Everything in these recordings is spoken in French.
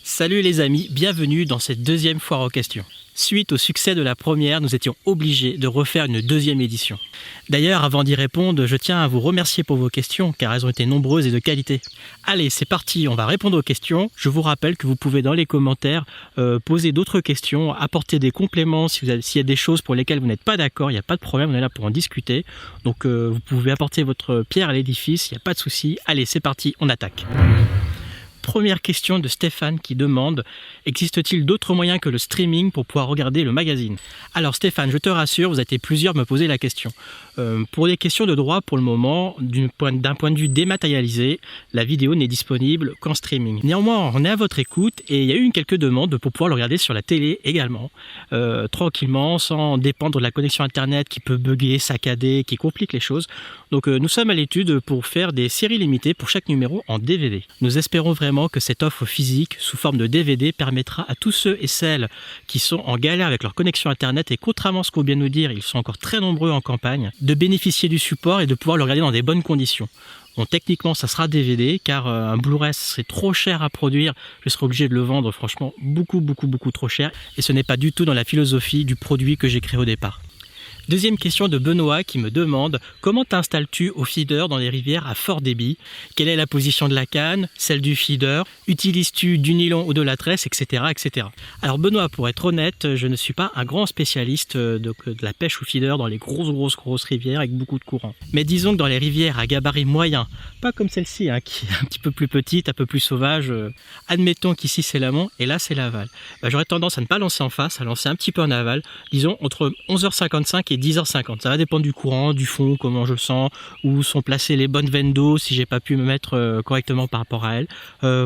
Salut les amis, bienvenue dans cette deuxième foire aux questions. Suite au succès de la première, nous étions obligés de refaire une deuxième édition. D'ailleurs, avant d'y répondre, je tiens à vous remercier pour vos questions, car elles ont été nombreuses et de qualité. Allez, c'est parti, on va répondre aux questions. Je vous rappelle que vous pouvez dans les commentaires poser d'autres questions, apporter des compléments s'il y a des choses pour lesquelles vous n'êtes pas d'accord, il n'y a pas de problème, on est là pour en discuter. Donc vous pouvez apporter votre pierre à l'édifice, il n'y a pas de souci. Allez, c'est parti, on attaque. Première question de Stéphane qui demande « Existe-t-il d'autres moyens que le streaming pour pouvoir regarder le magazine ?» Alors Stéphane, je te rassure, vous êtes plusieurs à me poser la question. Pour des questions de droit, pour le moment, d'un point de vue dématérialisé, la vidéo n'est disponible qu'en streaming. Néanmoins, on est à votre écoute et il y a eu quelques demandes pour pouvoir le regarder sur la télé également, tranquillement, sans dépendre de la connexion internet qui peut bugger, saccader, qui complique les choses. Donc nous sommes à l'étude pour faire des séries limitées pour chaque numéro en DVD. Nous espérons vraiment que cette offre physique sous forme de DVD permettra à tous ceux et celles qui sont en galère avec leur connexion internet et contrairement à ce qu'on vient de nous dire, ils sont encore très nombreux en campagne, de bénéficier du support et de pouvoir le regarder dans des bonnes conditions. Bon, techniquement, ça sera DVD car un Blu-ray c'est trop cher à produire. Je serai obligé de le vendre franchement beaucoup trop cher et ce n'est pas du tout dans la philosophie du produit que j'ai créé au départ. Deuxième question de Benoît qui me demande « Comment t'installes-tu au feeder dans les rivières à fort débit ? Quelle est la position de la canne, celle du feeder ? Utilises-tu du nylon ou de la tresse, etc. etc. » Alors Benoît, pour être honnête, je ne suis pas un grand spécialiste de la pêche au feeder dans les grosses rivières avec beaucoup de courant. Mais disons que dans les rivières à gabarit moyen, pas comme celle-ci qui est un petit peu plus petite, un peu plus sauvage, admettons qu'ici c'est l'amont et là c'est l'aval. J'aurais tendance à ne pas lancer en face, à lancer un petit peu en aval, disons entre 11h55 et 10h50, ça va dépendre du courant, du fond, comment je le sens, où sont placées les bonnes veines d'eau, si j'ai pas pu me mettre correctement par rapport à elle,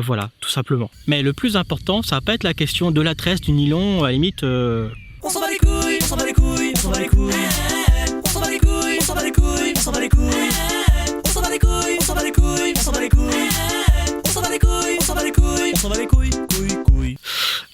voilà, tout simplement. Mais le plus important, ça va pas être la question de la tresse, du nylon, à la limite... On s'en bat les couilles, on s'en bat les couilles, on s'en bat les couilles, on s'en bat les couilles, on s'en bat les couilles, on s'en bat les couilles, on s'en bat les couilles, on s'en bat les couilles, on s'en bat les couilles, on s'en bat les couilles, on s'en bat les couilles, on s'en bat les couilles, couilles.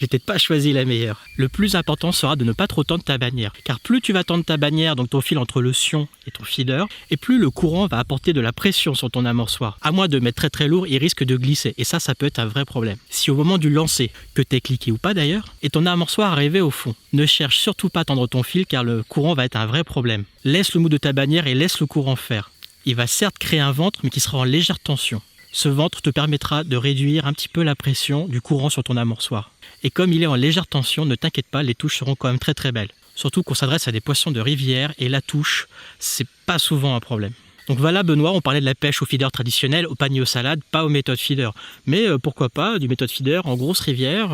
J'ai peut-être pas choisi la meilleure. Le plus important sera de ne pas trop tendre ta bannière. Car plus tu vas tendre ta bannière, donc ton fil entre le sion et ton feeder, et plus le courant va apporter de la pression sur ton amorçoir. À moins de mettre très lourd, il risque de glisser. Et ça peut être un vrai problème. Si au moment du lancer, que t'aies cliqué ou pas d'ailleurs, et ton amorçoir arrivé au fond, ne cherche surtout pas à tendre ton fil car le courant va être un vrai problème. Laisse le mou de ta bannière et laisse le courant faire. Il va certes créer un ventre, mais qui sera en légère tension. Ce ventre te permettra de réduire un petit peu la pression du courant sur ton amorçoir. Et comme il est en légère tension, ne t'inquiète pas, les touches seront quand même très belles. Surtout qu'on s'adresse à des poissons de rivière et la touche, c'est pas souvent un problème. Donc voilà Benoît, on parlait de la pêche au feeder traditionnel, au panier aux salades, pas aux méthodes feeder. Mais pourquoi pas du méthode feeder en grosse rivière,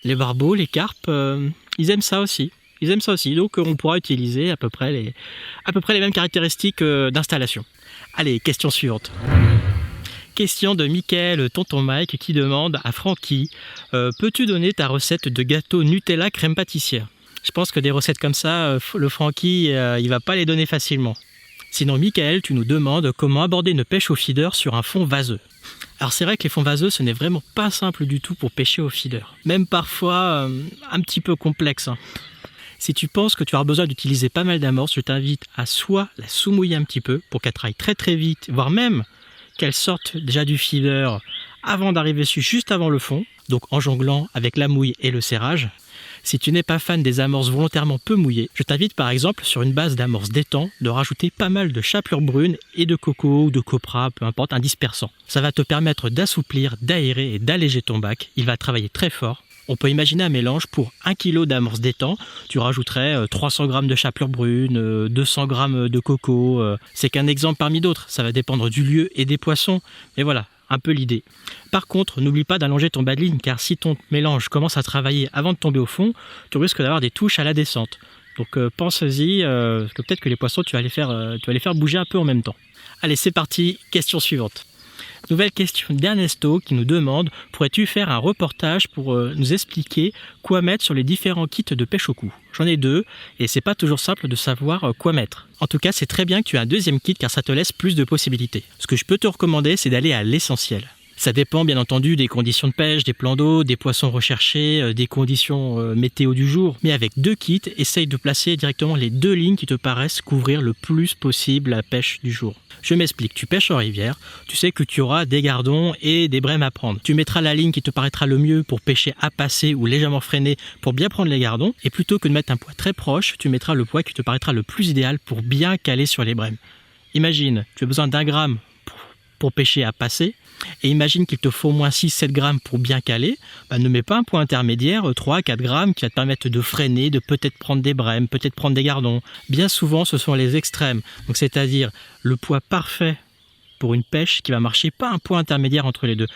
les barbeaux, les carpes, ils aiment ça aussi. Donc on pourra utiliser à peu près les mêmes caractéristiques d'installation. Allez, question suivante. Question de Mickaël, tonton Mike, qui demande à Francky peux-tu donner ta recette de gâteau Nutella crème pâtissière ? Je pense que des recettes comme ça, le Francky, il va pas les donner facilement. Sinon, Mickaël, tu nous demandes comment aborder une pêche au feeder sur un fond vaseux. Alors c'est vrai que les fonds vaseux, ce n'est vraiment pas simple du tout pour pêcher au feeder. Même parfois un petit peu complexe. Si tu penses que tu auras besoin d'utiliser pas mal d'amorces, je t'invite à soit la sous-mouiller un petit peu pour qu'elle travaille très vite, voire même qu'elle sorte déjà du feeder avant d'arriver dessus, juste avant le fond, donc en jonglant avec la mouille et le serrage. Si tu n'es pas fan des amorces volontairement peu mouillées, je t'invite par exemple sur une base d'amorce d'étang de rajouter pas mal de chapelure brune et de coco ou de copra, peu importe, un dispersant. Ça va te permettre d'assouplir, d'aérer et d'alléger ton bac. Il va travailler très fort. On peut imaginer un mélange pour 1 kg d'amorce d'étang, tu rajouterais 300 g de chapelure brune, 200 g de coco. C'est qu'un exemple parmi d'autres, ça va dépendre du lieu et des poissons. Mais voilà, un peu l'idée. Par contre, n'oublie pas d'allonger ton bas de ligne, car si ton mélange commence à travailler avant de tomber au fond, tu risques d'avoir des touches à la descente. Donc pense-y, que peut-être que les poissons, tu vas les faire bouger un peu en même temps. Allez, c'est parti, question suivante. Nouvelle question d'Ernesto qui nous demande « Pourrais-tu faire un reportage pour nous expliquer quoi mettre sur les différents kits de pêche au cou ?» J'en ai 2 et c'est pas toujours simple de savoir quoi mettre. En tout cas, c'est très bien que tu aies un deuxième kit car ça te laisse plus de possibilités. Ce que je peux te recommander, c'est d'aller à l'essentiel. Ça dépend bien entendu des conditions de pêche, des plans d'eau, des poissons recherchés, des conditions météo du jour. Mais avec 2 kits, essaye de placer directement les 2 lignes qui te paraissent couvrir le plus possible la pêche du jour. Je m'explique, tu pêches en rivière, tu sais que tu auras des gardons et des brèmes à prendre. Tu mettras la ligne qui te paraîtra le mieux pour pêcher à passer ou légèrement freiner pour bien prendre les gardons. Et plutôt que de mettre un poids très proche, tu mettras le poids qui te paraîtra le plus idéal pour bien caler sur les brèmes. Imagine, tu as besoin d'1 gramme pour pêcher à passer, et imagine qu'il te faut au moins 6-7 grammes pour bien caler, ne mets pas un poids intermédiaire, 3-4 grammes qui va te permettre de freiner, de peut-être prendre des brèmes, peut-être prendre des gardons. Bien souvent, ce sont les extrêmes, donc c'est-à-dire le poids parfait pour une pêche qui va marcher, pas un poids intermédiaire entre les deux.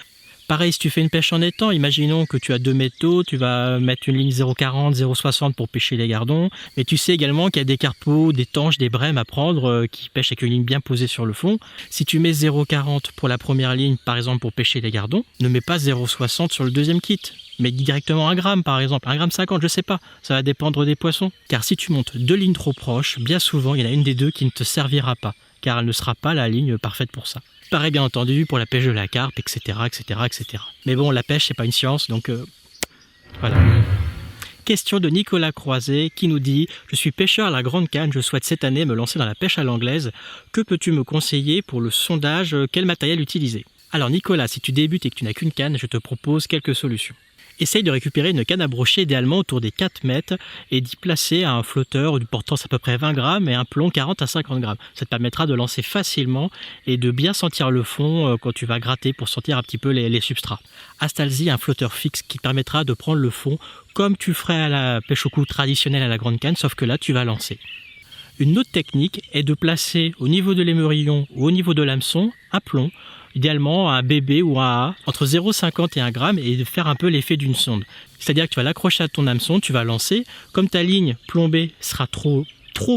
Pareil, si tu fais une pêche en étang, imaginons que tu as 2 mètres d'eau, tu vas mettre une ligne 0,40, 0,60 pour pêcher les gardons, mais tu sais également qu'il y a des carpeaux, des tanches, des brèmes à prendre qui pêchent avec une ligne bien posée sur le fond. Si tu mets 0,40 pour la première ligne, par exemple, pour pêcher les gardons, ne mets pas 0,60 sur le deuxième kit. Mets directement 1 gramme, par exemple, 1,50 g, je sais pas, ça va dépendre des poissons. Car si tu montes 2 lignes trop proches, bien souvent, il y en a une des deux qui ne te servira pas, car elle ne sera pas la ligne parfaite pour ça. Pareil bien entendu pour la pêche de la carpe, etc. etc. Mais bon, la pêche, c'est pas une science, donc voilà. Question de Nicolas Croiset qui nous dit « Je suis pêcheur à la grande canne, je souhaite cette année me lancer dans la pêche à l'anglaise. Que peux-tu me conseiller pour le sondage? Quel matériel utiliser ?» Alors Nicolas, si tu débutes et que tu n'as qu'une canne, je te propose quelques solutions. Essaye de récupérer une canne à brocher idéalement autour des 4 mètres et d'y placer un flotteur du portance à peu près 20 grammes et un plomb 40 à 50 grammes. Ça te permettra de lancer facilement et de bien sentir le fond quand tu vas gratter pour sentir un petit peu les substrats. Installe-y un flotteur fixe qui te permettra de prendre le fond comme tu le ferais à la pêche au cou traditionnelle à la grande canne, sauf que là tu vas lancer. Une autre technique est de placer au niveau de l'émerillon ou au niveau de l'hameçon un plomb, idéalement un BB ou un A, entre 0,50 et 1 gramme, et de faire un peu l'effet d'une sonde. C'est-à-dire que tu vas l'accrocher à ton hameçon, tu vas lancer, comme ta ligne plombée sera trop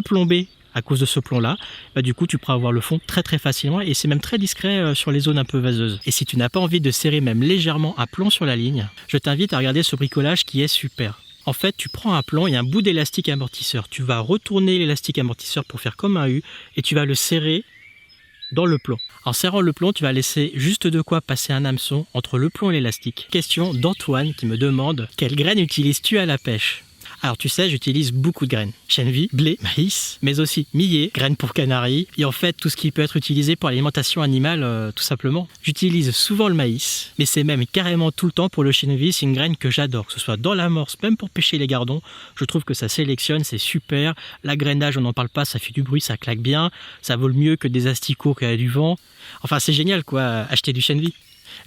plombée à cause de ce plomb-là, du coup tu pourras avoir le fond très très facilement et c'est même très discret sur les zones un peu vaseuses. Et si tu n'as pas envie de serrer même légèrement un plomb sur la ligne, je t'invite à regarder ce bricolage qui est super. En fait, tu prends un plomb et un bout d'élastique amortisseur. Tu vas retourner l'élastique amortisseur pour faire comme un U et tu vas le serrer dans le plomb. En serrant le plomb, tu vas laisser juste de quoi passer un hameçon entre le plomb et l'élastique. Question d'Antoine qui me demande « Quelles graines utilises-tu à la pêche ?» Alors tu sais, j'utilise beaucoup de graines. Chènevis, blé, maïs, mais aussi millet, graines pour canaris, et en fait tout ce qui peut être utilisé pour l'alimentation animale tout simplement. J'utilise souvent le maïs, mais c'est même carrément tout le temps pour le chènevis, c'est une graine que j'adore, que ce soit dans l'amorce, même pour pêcher les gardons, je trouve que ça sélectionne, c'est super. L'agrainage, on n'en parle pas, ça fait du bruit, ça claque bien, ça vole mieux que des asticots qui a du vent. Enfin c'est génial quoi, acheter du chènevis.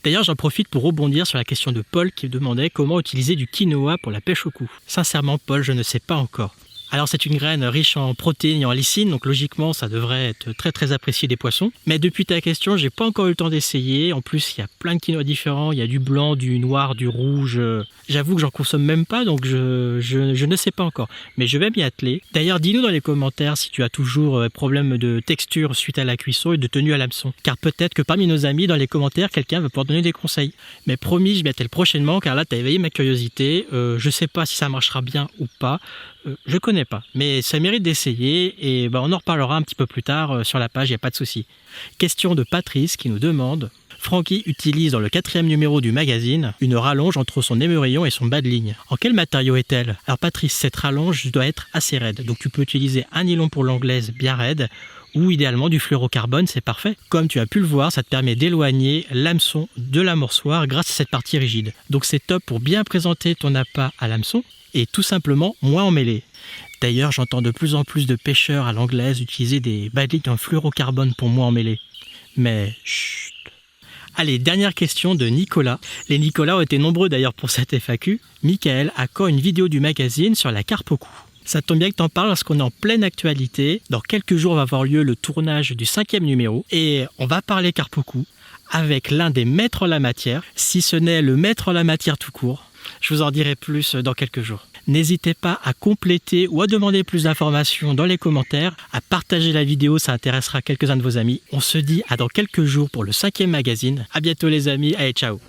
D'ailleurs, j'en profite pour rebondir sur la question de Paul qui demandait comment utiliser du quinoa pour la pêche au cou. Sincèrement, Paul, je ne sais pas encore. Alors c'est une graine riche en protéines et en lysine, donc logiquement ça devrait être très très apprécié des poissons. Mais depuis ta question, j'ai pas encore eu le temps d'essayer. En plus il y a plein de quinoa différents, il y a du blanc, du noir, du rouge. J'avoue que j'en consomme même pas, donc je ne sais pas encore. Mais je vais m'y atteler. D'ailleurs dis-nous dans les commentaires si tu as toujours problème de texture suite à la cuisson et de tenue à l'hameçon. Car peut-être que parmi nos amis, dans les commentaires, quelqu'un va pouvoir donner des conseils. Mais promis, je m'y attelle prochainement, car là tu as éveillé ma curiosité. Je sais pas si ça marchera bien ou pas. Je connais pas, mais ça mérite d'essayer et on en reparlera un petit peu plus tard sur la page, il n'y a pas de souci. Question de Patrice qui nous demande « Francky utilise dans le 4e numéro du magazine une rallonge entre son émerillon et son bas de ligne. En quel matériau est-elle » Alors Patrice, cette rallonge doit être assez raide, donc tu peux utiliser un nylon pour l'anglaise bien raide ou idéalement du fluorocarbone, c'est parfait. Comme tu as pu le voir, ça te permet d'éloigner l'hameçon de l'amorçoir grâce à cette partie rigide. Donc c'est top pour bien présenter ton appât à l'hameçon et tout simplement moins emmêlé. D'ailleurs, j'entends de plus en plus de pêcheurs à l'anglaise utiliser des bas de ligne en fluorocarbone pour moins emmêler. Mais chut. Allez, dernière question de Nicolas. Les Nicolas ont été nombreux d'ailleurs pour cette FAQ. Michael a quand une vidéo du magazine sur la carpe au cou. Ça tombe bien que t'en parles parce qu'on est en pleine actualité. Dans quelques jours va avoir lieu le tournage du 5e numéro et on va parler carpe au cou avec l'un des maîtres en la matière, si ce n'est le maître en la matière tout court. Je vous en dirai plus dans quelques jours. N'hésitez pas à compléter ou à demander plus d'informations dans les commentaires, à partager la vidéo, ça intéressera quelques-uns de vos amis. On se dit à dans quelques jours pour le 5e magazine. À bientôt les amis, allez ciao.